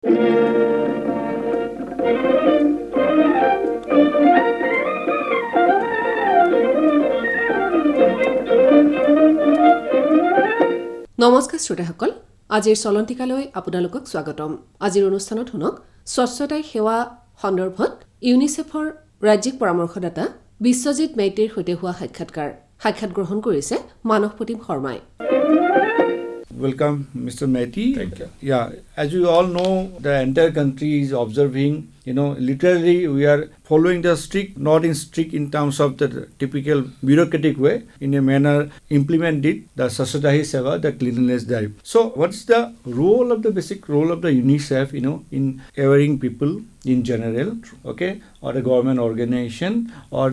নমস্কাৰ শ্ৰোতাসকল, আজিৰ চলন্তিকালৈ আপোনালোকক স্বাগতম। আজিৰ অনুষ্ঠানত শুনক স্বচ্ছতাই সেৱা সন্দৰ্ভত ইউনিচেফৰ ৰাজ্যিক পৰামৰ্শদাতা বিশ্বজিৎ মাইতীৰ সৈতে হোৱা সাক্ষাৎ গ্ৰহণ কৰিছে মানস প্ৰতীম শৰ্মাই। Welcome, Mr. Maity. Thank you. Yeah, as you all know, the entire country is observing, literally we are following the not in terms of the typical bureaucratic way, in a manner implemented the Swachhata Seva, the cleanliness drive. So, what's the basic role of the UNICEF, in awareing people in general, okay, or a government organization, or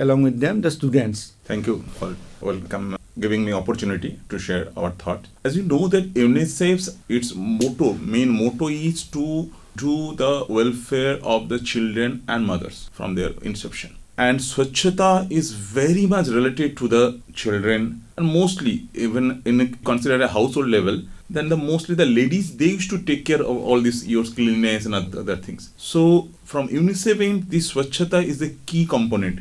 along with them, the students. Thank you for giving me opportunity to share our thought. As you know that UNICEF's main motto is to do the welfare of the children and mothers from their inception. And Swachhata is very much related to the children, and mostly even considered a household level, then mostly the ladies, they used to take care of all this your cleanliness and other things. So from UNICEF, this Swachhata is the key component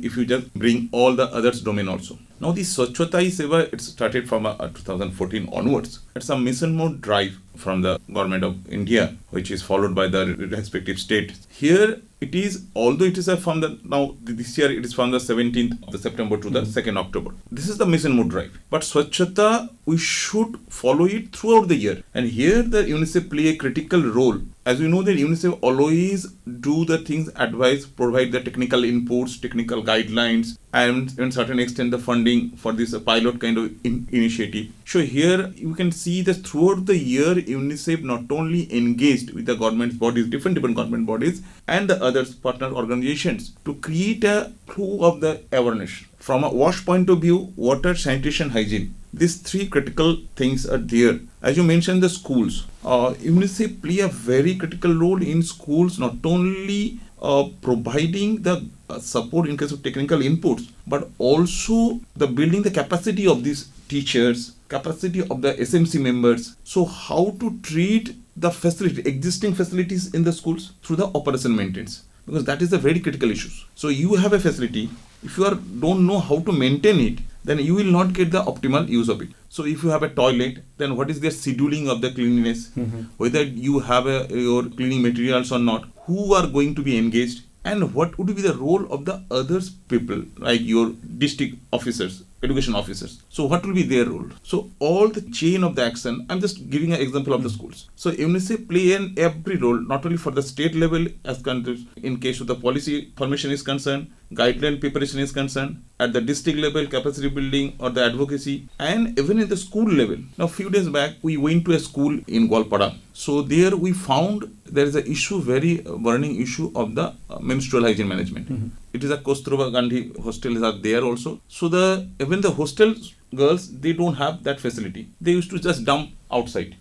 if you just bring all the others domain also. Now this Swachhata Seva, it started from 2014 onwards. It's a mission mode drive from the government of India, which is followed by the respective states. Here it is, although it is this year it is from the 17th of the September to the 2nd October. This is the mission mode drive. But Swachhata, we should follow it throughout the year. And here the UNICEF play a critical role. As we know that UNICEF always do the things, advise, provide the technical inputs, technical guidelines, and in certain extent the funding for this pilot kind of initiative. So here you can see that throughout the year UNICEF not only engaged with the government bodies, different government bodies, and the other partner organizations to create a flow of the awareness. From a wash point of view, water, sanitation, hygiene. These three critical things are there. As you mentioned, the schools. UNICEF play a very critical role in schools, not only providing the support in case of technical inputs, but also the building the capacity of these teachers, capacity of the SMC members. So how to treat the existing facilities in the schools through the operation maintenance, because that is a very critical issue. So you have a facility, if you don't know how to maintain it, then you will not get the optimal use of it. So if you have a toilet, then what is their scheduling of the cleanliness, whether you have your cleaning materials or not, who are going to be engaged, and what would be the role of the other people, like your district officers, education officers. So what will be their role? So all the chain of the action, I'm just giving an example of the schools. So UNICEF play every role, not only for the state level, as in case of the policy formation is concerned, guideline preparation is concerned, at the district level, capacity building or the advocacy, and even in the school level. Now few days back, we went to a school in Gwalpada. So there we found there is a very burning issue of the menstrual hygiene management. It is a Kasturba Gandhi hostels are there also. So even the hostel girls, they don't have that facility. They used to just dump outside.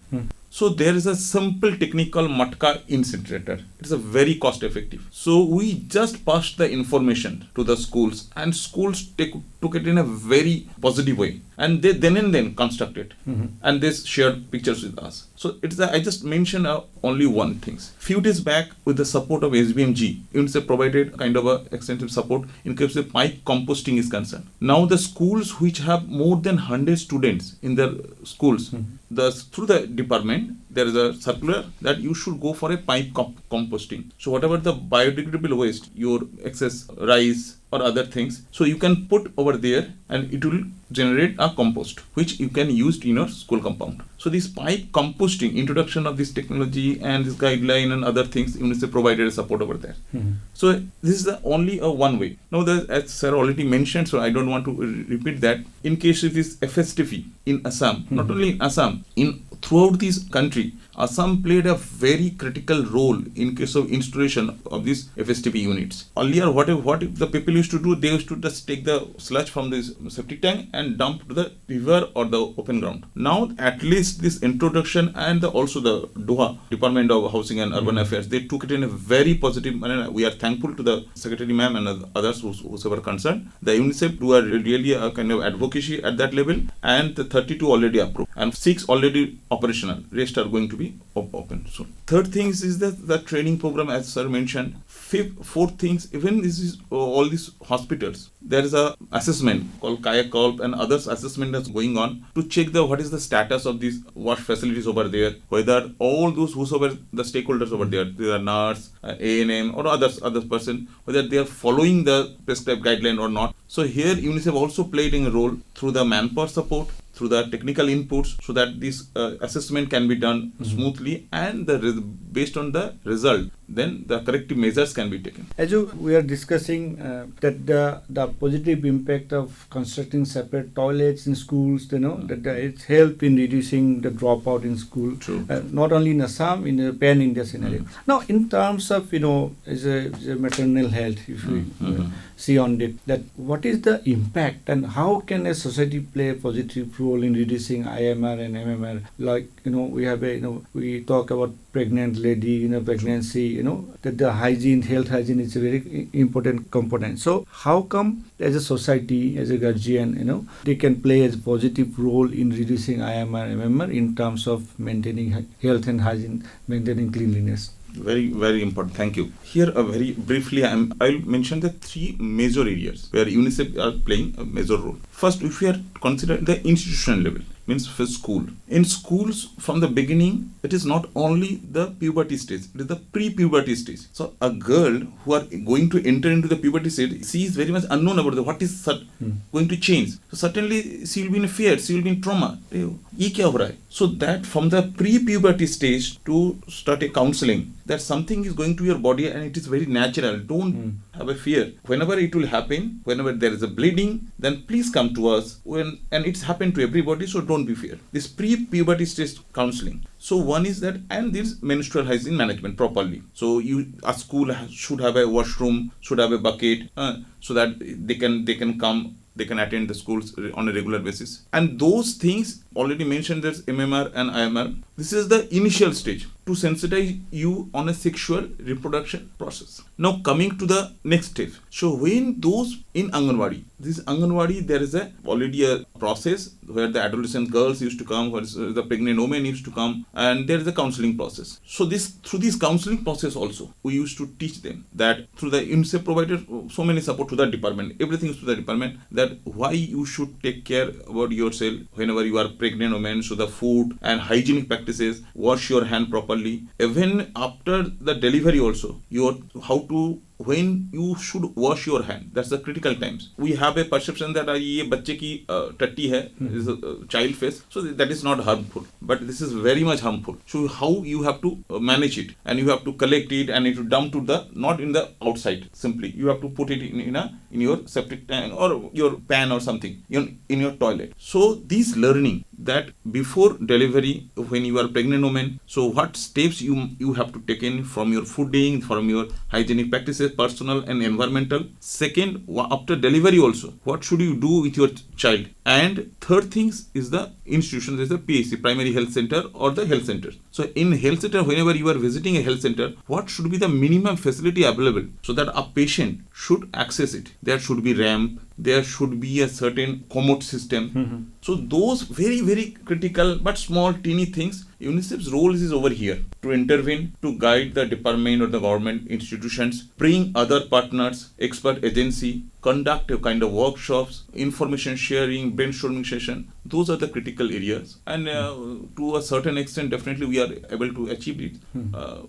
So there is a simple technical matka incinerator. It's a very cost effective. So we just passed the information to the schools, and schools took it in a very positive way, and they then constructed and they shared pictures with us. So I just mentioned only one thing. Few days back, with the support of SBMG, UNICEF provided kind of a extensive support in case the pipe composting is concerned. Now the schools which have more than 100 students in their schools, through the department, there is a circular that you should go for a pipe composting. So whatever the biodegradable waste, your excess rice or other things, so you can put over there and it will generate a compost which you can use in your school compound. So this pipe composting, introduction of this technology and this guideline and other things, UNICEF provided a support over there. So this is the only one way. Now as Sir already mentioned, so I don't want to repeat that. In case of this FSTP in Assam, not only in Assam, throughout this country, Assam played a very critical role in case of installation of these FSTP units. Earlier, what the people used to do, they used to just take the sludge from this septic tank and and dumped to the river or the open ground. Now, at least this introduction and also the DOHA, Department of Housing and Urban Affairs, they took it in a very positive manner. We are thankful to the Secretary Ma'am and others who were concerned. The UNICEF do a really a kind of advocacy at that level, and the 32 already approved and 6 already operational. Rest are going to be open soon. Third things is that the training program, as sir mentioned. Fourth things, even this is all these hospitals, there is a assessment called Kayakalp and others assessment that's going on to check what is the status of these wash facilities over there, whether all those whosoever the stakeholders over there, they are nurse, A&M or other person, whether they are following the prescribed guideline or not. So here UNICEF also played a role through the manpower support, through the technical inputs, so that this assessment can be done smoothly, and based on the result, then the corrective measures can be taken. As we are discussing that the positive impact of constructing separate toilets in schools, that it's helped in reducing the dropout in school. True. Not only in Assam, in a pan-India scenario. Now, in terms of as a maternal health, if we see on it, that what is the impact and how can a society play a positive role in reducing IMR and MMR? Like we have we talk about pregnant lady, pregnancy, that the health hygiene is a very important component. So how come as a society, as a guardian, they can play a positive role in reducing IMR, MMR in terms of maintaining health and hygiene, maintaining cleanliness? Very, very important. Thank you. Here, very briefly, I'll mention the 3 major areas where UNICEF are playing a major role. First, if we are considering the institutional level, means for school. In schools, from the beginning, it is not only the puberty stage, it is the pre-puberty stage. So a girl who are going to enter into the puberty stage, she is very much unknown about what is going to change. So certainly she will be in fear, she will be in trauma. So that from the pre-puberty stage to start a counseling, that something is going to your body and it is very natural. Don't have a fear. Whenever it will happen, whenever there is a bleeding, then please come to us. And it's happened to everybody, so don't be fear. This pre-puberty stage counseling. So one is that, and this menstrual hygiene management properly. So a school should have a washroom, should have a bucket, so that they can come. They can attend the schools on a regular basis. And those things already mentioned, there's MMR and IMR. This is the initial stage to sensitize you on a sexual reproduction process. Now coming to the next step. So when those in Anganwadi, there is already a process where the adolescent girls used to come, where the pregnant women used to come, and there is a counseling process. So through this counseling process also, we used to teach them that through the UNICEF provided so many support to the department, everything is to the department, that why you should take care about yourself whenever you are pregnant women, so the food and hygienic practices, wash your hand properly. Even after the delivery also, when you should wash your hand, that's the critical times. We have a perception that ye bacche ki tatti hai, is a child face, so that is not harmful, but this is very much harmful. So how you have to manage it, and you have to collect it and it to dump to not in the outside, simply you have to put it in your septic tank or your pan or something in your toilet. So this learning that before delivery, when you are pregnant woman, so what steps you have to take in from your fooding, from your hygienic practices, personal and environmental. Second, after delivery also, what should you do with your child? And third things is the institution, there is the PHC, primary health center or the health center. So in health center, whenever you are visiting a health center, what should be the minimum facility available so that a patient should access it? There should be ramp, there should be a certain commode system. So those very, very critical but small teeny things, UNICEF's role is over here to intervene, to guide the department or the government institutions, bring other partners, expert agency, conduct a kind of workshops, information sharing, brainstorming session. Those are the critical areas, and to a certain extent, definitely we are able to achieve it.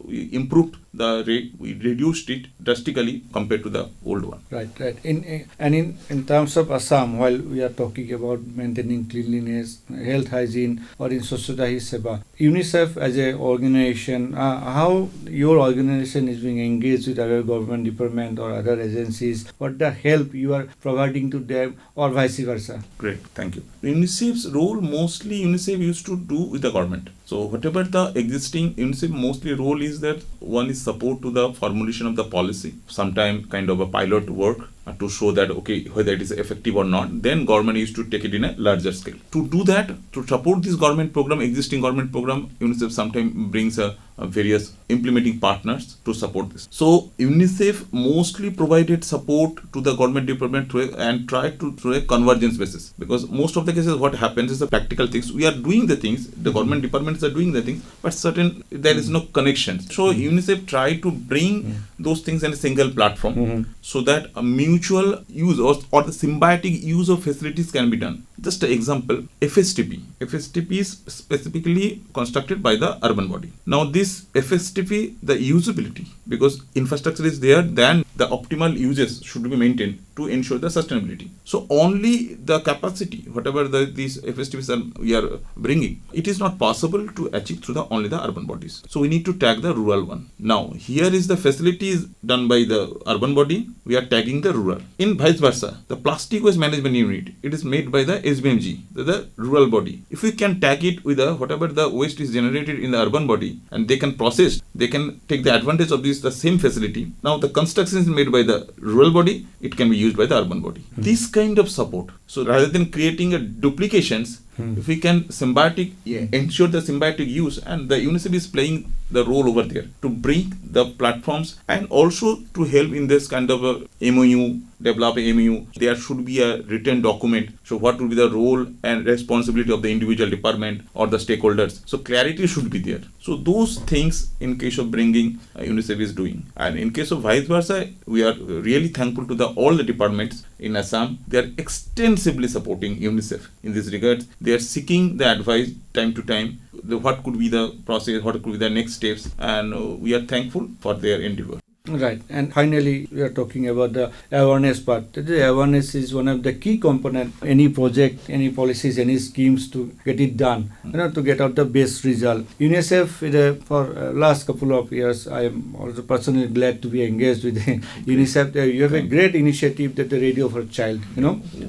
We improved the rate, we reduced it drastically compared to the old one. Right. In terms of Assam, while we are talking about maintaining cleanliness, health hygiene, or in Swachhata Hi Seva, UNICEF as an organization, how your organization is being engaged with other government department or other agencies, what the help you are providing to them, or vice versa? Great, thank you. UNICEF's role, mostly UNICEF used to do with the government. So whatever the existing UNICEF mostly role is, that one is support to the formulation of the policy, sometime kind of a pilot work, to show that okay whether it is effective or not. Then government used to take it in a larger scale. To do that, to support this government program, existing government program, UNICEF sometimes brings various implementing partners to support this. So UNICEF mostly provided support to the government department and tried to through a convergence basis, because most of the cases what happens is the practical things. We are doing the things, the government departments are doing the things, but certain there is no connection. So UNICEF tried to bring those things in a single platform so that a mutual use or the symbiotic use of facilities can be done. Just an example, FSTP. FSTP is specifically constructed by the urban body. Now this FSTP, the usability, because infrastructure is there, then the optimal uses should be maintained to ensure the sustainability. So only the capacity, whatever these FSTPs we are bringing, it is not possible to achieve through only the urban bodies. So we need to tag the rural one. Now here is the facilities done by the urban body, we are tagging the rural. In vice versa, the plastic waste management unit, it is made by the SBMG, the rural body. If we can tag it with whatever the waste is generated in the urban body and they can process, they can take the advantage of the same facility. Now the construction is made by the rural body, it can be used by the urban body. This kind of support. So rather than creating duplications, if we can ensure the symbiotic use, and the UNICEF is playing the role over there to bring the platforms and also to help in this kind of a MOU, develop a MOU. There should be a written document. So what will be the role and responsibility of the individual department or the stakeholders? So clarity should be there. So those things in case of bringing UNICEF is doing. And in case of vice versa, we are really thankful to all the departments in Assam. They are extensively supporting UNICEF in this regard. They are seeking the advice time to time, what could be the process, what could be the next steps, and we are thankful for their endeavor. Right. And finally, we are talking about the awareness part. The awareness is one of the key components. Any project, any policies, any schemes to get it done, to get out the best result. UNICEF, for last couple of years, I am also personally glad to be engaged with UNICEF. You have a great initiative, that the Radio for Child,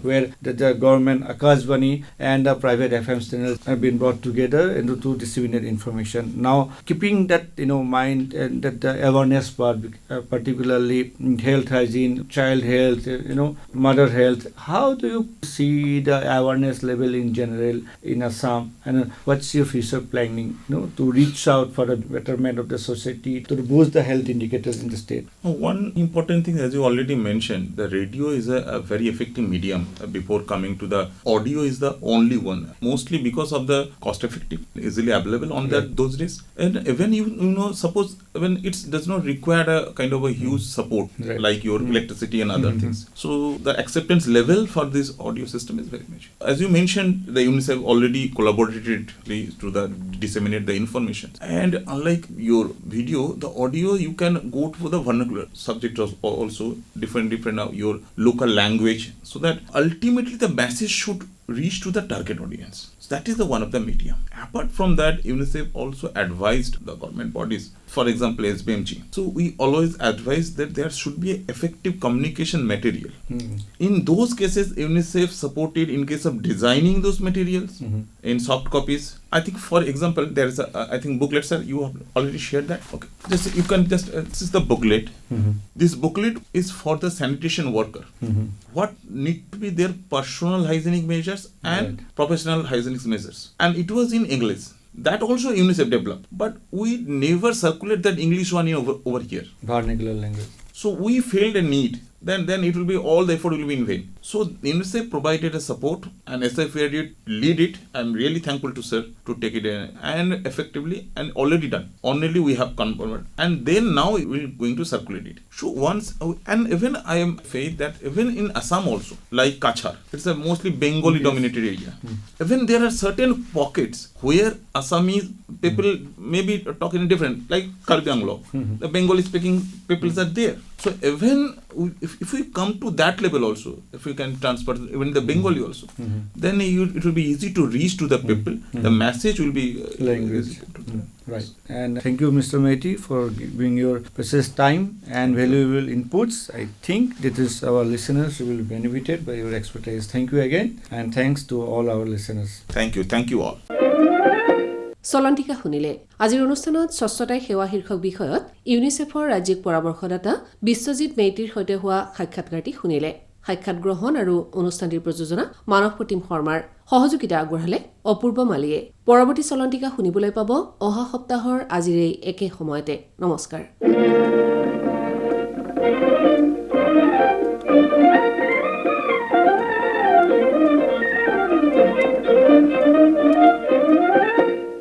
where the government, Akashvani, and the private FM channels have been brought together and to disseminate information. Now, keeping that mind and that the awareness part, particularly health hygiene, child health, mother health. How do you see the awareness level in general in Assam, and what's your future planning, to reach out for the betterment of the society, to boost the health indicators in the state? One important thing, as you already mentioned, the radio is a very effective medium. Before coming to the audio is the only one, mostly because of the cost effective, easily available on those days. And even suppose when it does not require a kind of a huge support like your electricity and other things. So the acceptance level for this audio system is very much. As you mentioned, the UNICEF already collaborated to disseminate the information. And unlike your video, the audio you can go to the vernacular subject also different your local language, so that ultimately the message should reach to the target audience. So that is one of the medium. Apart from that, UNICEF also advised the government bodies, for example SBMG. So we always advise that there should be an effective communication material. In those cases, UNICEF supported in case of designing those materials in soft copies. I think, for example, there is I think booklet, sir, you have already shared that. Okay, you can this is the booklet. This booklet is for the sanitation worker. What need to be their personal hygienic measures and professional hygienic measures, and it was in English. That also UNICEF developed, but we never circulate that English one over here. Vernacular language. So we felt a need. Then it will be all the effort will be in vain. So UNICEF provided a support, and SFA did lead it. I'm really thankful to sir to take it and effectively, and already done. Only we have confirmed, and then now we are going to circulate it. So once, and even I am faith that even in Assam also, like Kachar, it's a mostly Bengali dominated area. Even there are certain pockets where Assamese people may be talking different, like Karbi Anglo. The Bengali speaking peoples are there. So even if we come to that level also, if we can transfer even the Bengali also, then it will be easy to reach to the people. The message will be language. Right. And thank you, Mr. Maity, for giving your precious time and valuable inputs. I think that is our listeners who will be benefited by your expertise. Thank you again, and thanks to all our listeners. Thank you all. চলন্তিকা শুনিলে। আজিৰ অনুষ্ঠানত স্বচ্ছতাই সেৱা শীৰ্ষক বিষয়ত ইউনিচেফৰ ৰাজ্যিক পৰামৰ্শদাতা বিশ্বজিৎ মেইতিৰ সৈতে হোৱা সাক্ষাৎকাৰটি শুনিলে। সাক্ষাৎ গ্ৰহণ আৰু অনুষ্ঠানটিৰ প্ৰযোজনা মানৱ প্ৰতীম শৰ্মাৰ, সহযোগিতা আগবঢ়ালে অপূৰ্ব মালিয়ে। পৰৱৰ্তী চলন্তিকা শুনিবলৈ পাব অহা সপ্তাহৰ আজিৰ এই একে সময়তে। নমস্কাৰ।